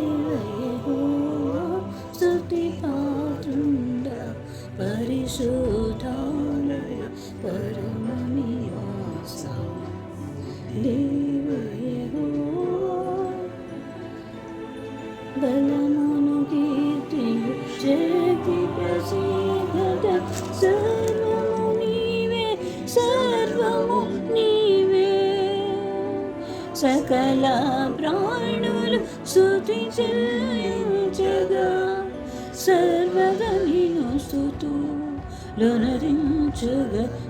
దేవయెహోవా స్తుతిపాత్రుడా పరిశుద్ధాలయ పరమనివాస దేవయెహోవా బలమును కీర్తియు శక్తి ప్రసిద్ధత సర్వము నీవే సర్వము నీవే సకల ప్రాణులు స్తుతి చెల్లించగా సర్వదా నిన్ను స్తుతులనరించగా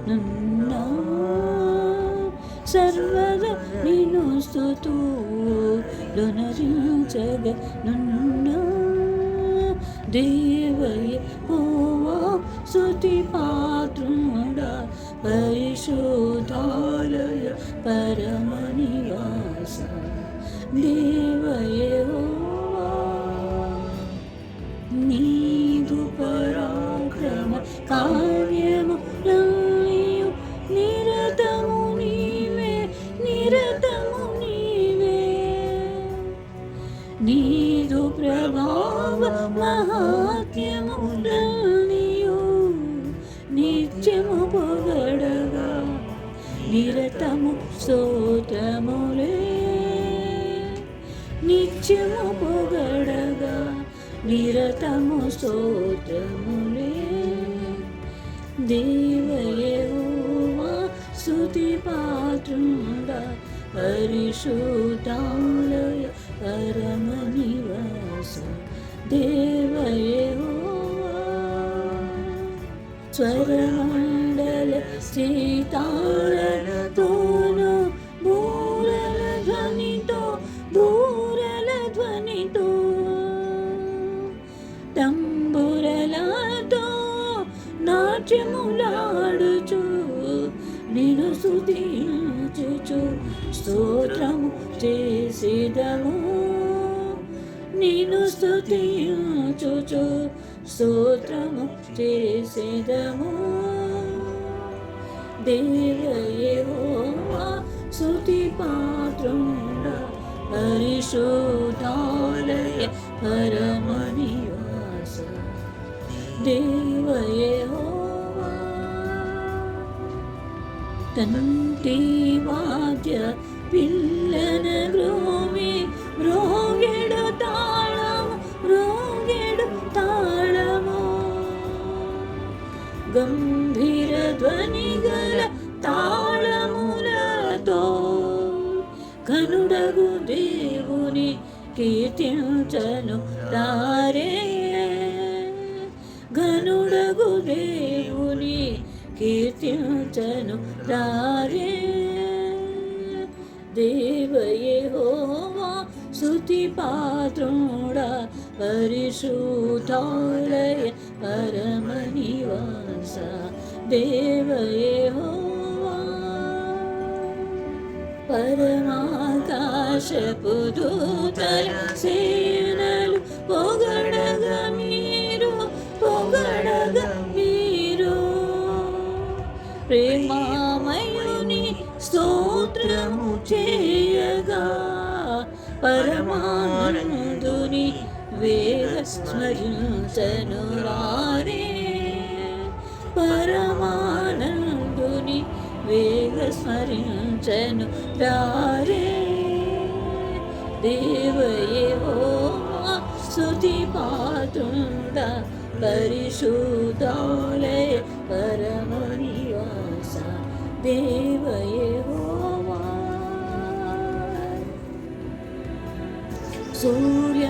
నున్నా సర్వదా నిన్ను స్తుతులనరించగా నున్నా దేవయెహోవా స్తుతిపాత్రుడా పరిశుద్ధాలయ పరమనివాస దేవయెహోవా నీదు పరాక్రమ కార్యములన్నీయు నిరతము నీవే నిరతము నీవే నీదు ప్రభావ మహాత్మ్యములన్నీయు నిత్యము పొగడగా నిరతము స్తోత్రములే నిత్యము పొగడగా నిరతము స్తోత్రములే దేవయెహోవా స్తుతిపాత్రుడా పరిశుద్ధాలయ పరమనివాస దేవయెహోవా స్వరమండల సీతారతోను బూరల ధ్వనితో బూరల ధ్వనితో తంబురలతో నాట్యములాడుచు నిన్ను స్తుతించుచు స్తోత్రము చేసేదము నిన్ను స్తుతించుచు స్తోత్రము చేసేదము దేవయెహోవా స్తుతిపాత్రుడా పరిశుద్ధాలయ పరమనివాస దేవయెహోవా తంటి వాద్య పిల్లన గ్రోమి మ్రోగెడు తాళము మ్రోగెడు తాళము గంభీర ధ్వని గల తాళములతో ఘనుడగు దేవుని కీర్తించను రారే ఘనుడగు దేవుని కీర్తించను రారే దేవయెహోవా స్తుతిపాత్రుడా పరిశుద్ధాలయ పరమనివాస దేవయెహోవా పరమాకాశపు దూతల సేనలు పొగడగా మీరు పొగడగా మీరు ప్రేమామయుని స్తోత్రము చేయగా పరమానందుని వేగ స్మరించను రారే పరమానందుని వేగ స్మరించను రారే దేవయెహోవా స్తుతిపాత్రుడా పరిశుద్ధాలయ పరమనివాస దేవయెహోవా సూర్య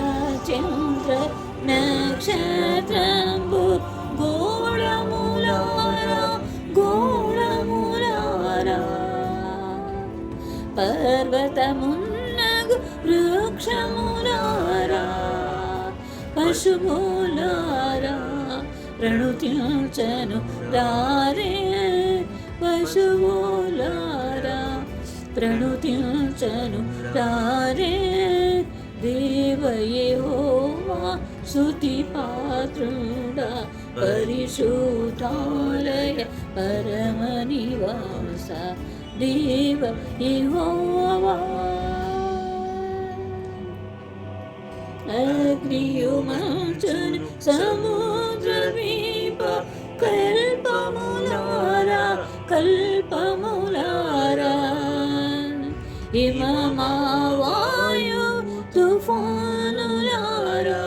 చంద్ర నక్షత్రంబు గోళములారా గోళములారా పర్వతమున్నగు వృక్షములారా పశువులారా ప్రణుతించను రారే పశువులారా ప్రణుతించను రారే దేవయెహోవా స్తుతిపాత్రుడా పరిశుద్ధాలయ పరమనివాస దేవయెహోవా అగ్నియుమంచున సముద్రవీప కల్పములారా కల్పములారా హిమమావాయు తుఫానులారా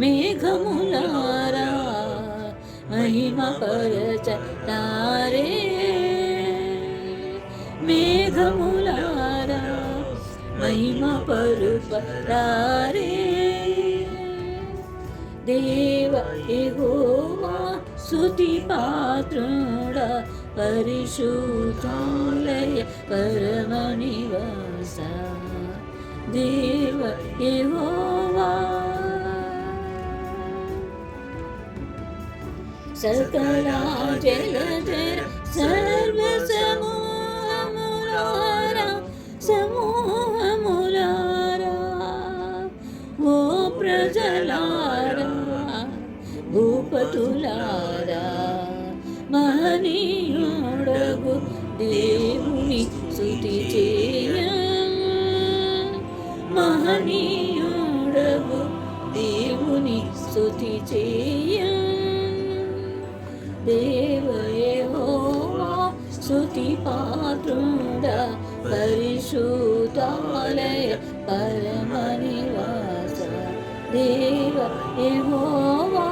మేఘములారా మహిమ పరచతారే మేఘములారా మహిమ పరుపతారే దేవ యెహోవా స్తుతి పాత్రుడా పరిశుద్ధాలయ పరమనివాస దేవ యెహోవా సకల జలచర సర్వ సమూహములారా సమూహములారా ఓ ప్రజలారా భూపతులారా మహనీయుడగు దేవుని స్తుతి చేయ మహనీయుడగు దేవుని స్తుతి చేయ దేవ యెహోవా స్తుతి పాత్రుడా పరిశుద్ధాలయ పరమనివాస దేవ యెహోవా